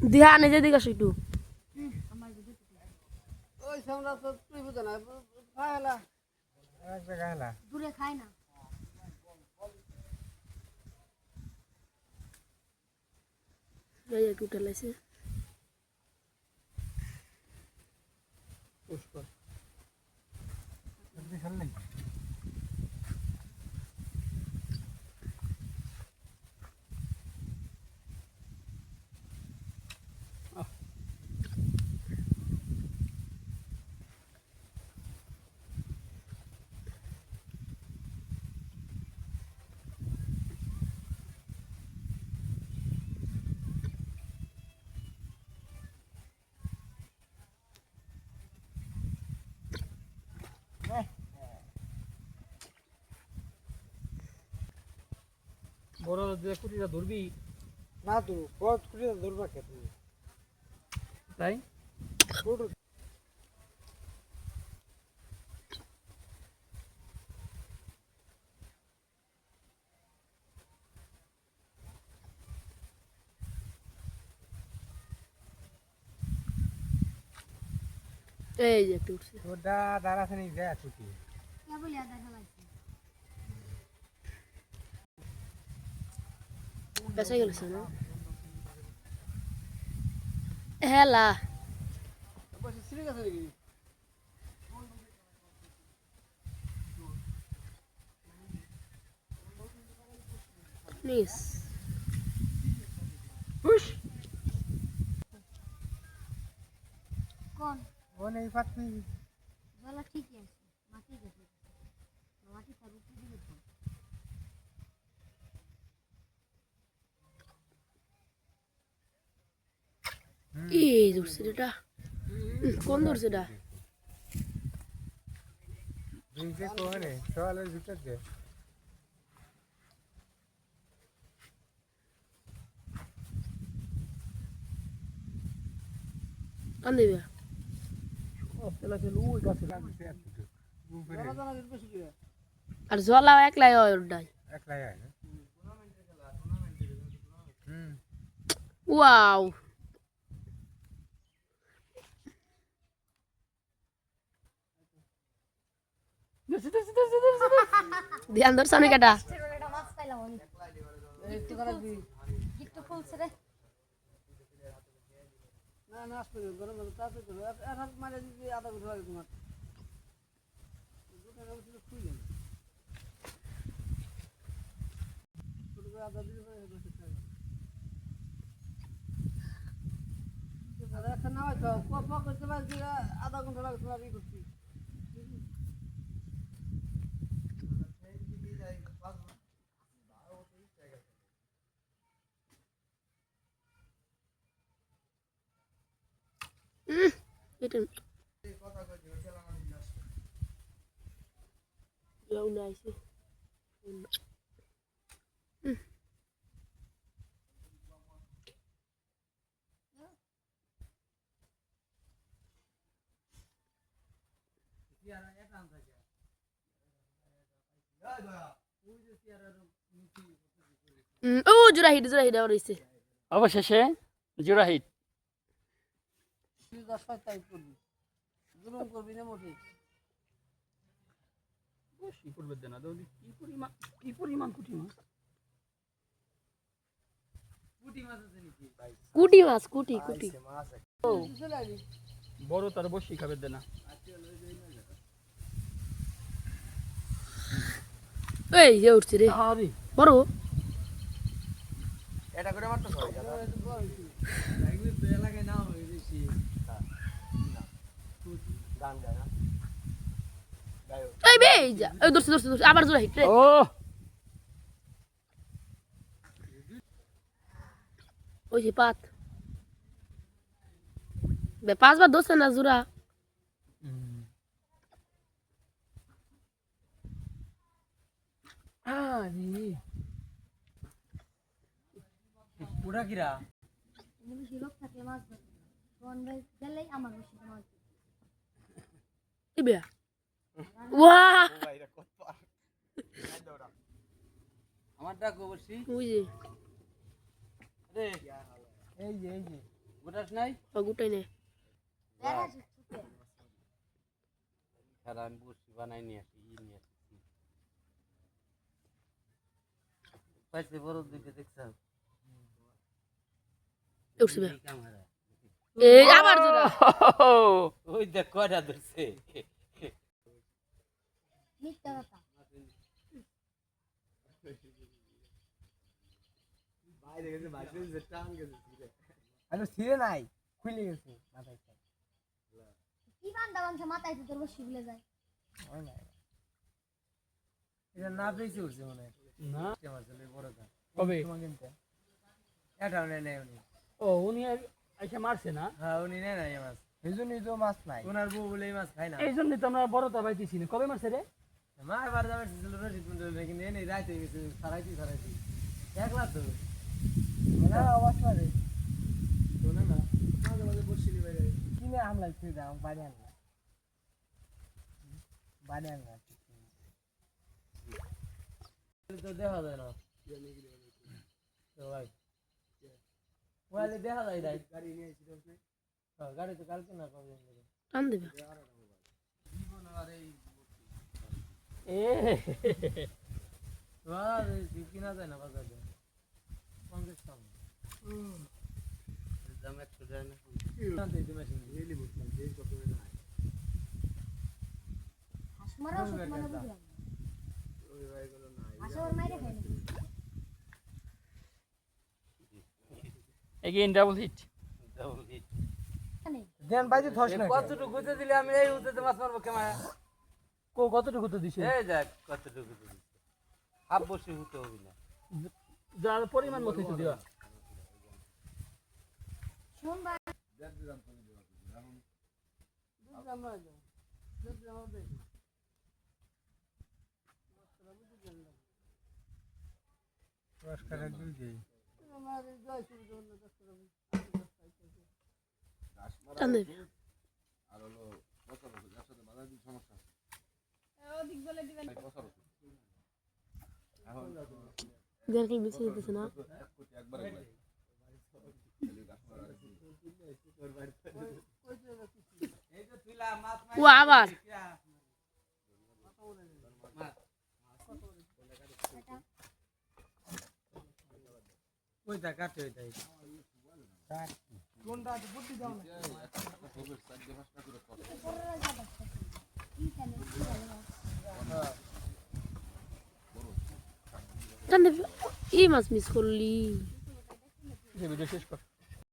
ধ্যানে যেদিকে আসো একটু ওই সামনে তো তুই বুঝো না খায়লা এক জায়গায় হেলা দূরে খায় না এই একটু ঠেলাইছে পুষ্কর বিশাল নেই বড় যে কুটিটা ধরবি না তো কত করে ধরবা কে তুমি তাই ছোট এই যে একটু উঠছে ওটা দাঁড়াছে নি যায় ছুটি কে বলে দেখা লাগছে পেছাই গেছে না হেলা বসে সিরিয়াস আছে নাকি নিস হুশ কোন ও নেই পাচ্ছি জলা ঠিকই আছে মাটি গেছে মাটি তার উপরে দিকে এই ধরছে এটা কোন ধরছে এটা দুইকে কোনে সওয়ালের ভিতর দে টান দিবে তেলা তেলু ওই গাছে লাগছে এতটুকু উপরে জানা জানা দিতে বেশি করে আর জলা একলাই হয় ওটাই একলাই হয় না হুম ওয়াও ধ্যান ধরছে অনেক এটা এটা মাছ পাইলাম আমি এই তো করা দি একটু ফুলছে রে না না আসবে গরম গরম তাতে তো আর হাত মারে দিদি আধা ঘন্টা লাগে তোমার দুটো রকম ছিল খুইলেন ছোট করে আধা দিলে পরে বসে খাবে আর একটা নামাই তো কফা করতে পারছি আধা ঘন্টা লাগে তোমার ই করছি এটা লাউ নাইছে ও জোড়া হিট আবার হইছে অবশেষে জোড়া হিট তুই 10 টাইপ করবি জুলুম করবি না মোটে বসি করবে দেনা দাও কি পরিমাণ কুটি মাছ কুটি মাছ কুটি কুটি ও চলে আইলি বড় তার বসি খাবে দেনা এই যে উঠছে রে আরে বড় এটা করে মারতে সবাই যাবে লাগবে তো এলাকায় না হয় বেশি গান গায় না গায় এই বে এই যা এই ধরছে আবার জোড়া হিট রে ও ওই যে পাত বে পাঁচবার ধরছে না জোড়া আরে পুরা কিরা বেশি লোক থাকলে মাছ ধরে কোন ভাই গেলেই আমার বেশি মাছ এই বে ওয়া ভাইরা কত আমার ডাক অবশ্যই ওই যে রে এই যে গোটাস নাই গুটাই নে বেড়া ছোট সারা আমি বসি বানাই নিয়ে আসি নিয়ে আসি পাইছে বড় দুইটা দেখছাও উঠছে বে ক্যামেরা এই আবার জোড়া ওই দেখ কয়টা ধরছে মিথ্যা কথা বাইরে গেছে বাইরে যে টান গেছে আরে ছিঁড়ে নাই খুলে গেছে মাথায় কি বান্দা বান্ধা মাথায় তো তোর বসে ভুলে যায় হয় না এটা না পেয়েছে উঠছে মনে হয় না আমার ছেলে বড়টা কবে তোমাকে কিনতে এটাও নেই নেই উনি ও উনি এসে মারছে না হ্যাঁ উনি নেই নাই মাছ এই জন্যই তো মাছ নাই ওনার বউ বলে এই মাছ খায় না এই জন্যই তো আমরা বড়টা পাইতেছি না কবে মারছে রে মা এবার যাবে ছিল রশিদ মন্ডল কিন্তু এনে রাইতে গেছে সারাইছি একলা তো না আওয়াজ পারে শোনে না মাঝে মাঝে বসছিলি বাইরে কিনে হামলা ছিল দাম বাড়ি আনলা তো দেখা যায় না তো ভাই ওয়ালে দেখা যায় নাই গাড়ি নিয়ে এসেছিল হ্যাঁ গাড়ি তো কালকে না কবে টান দেবে জীবন আর এই এ ওয়াল কিনা যায় না বাজারে 50 টাকা দাম 100 টাকা না জানতে দিতে মেশিন রেলি বুঝলাম যে কত না হাস মারাও সুত মানে বুঝলাম ওই ভাইগুলো নাই হাসর মাইরে খাই না again double hit double hit নেই দেন বাইতে ধস না কতটুকু গুতে দিলে আমি এই উঠতে মাছ মারবো ক্যামেরা কতটুকু তো দিছে এই দেখ কতটুকু গুতে দিছে হাফ বসে উঠতে হবে না যার পরিমাণ মতো তো দিবা শুন ভাই পুরস্কার দুই দেই টান দেবে আর হলো বছর একসাথে বাজার দিন সমস্যা দেন কি মিছে দিতেছে না একবার ও আবার ওইটা কাটে ওইটাই কোনটা বুদ্ধি দাও না টান দেবে এই মাছ মিস করলি ভিডিও শেষ কর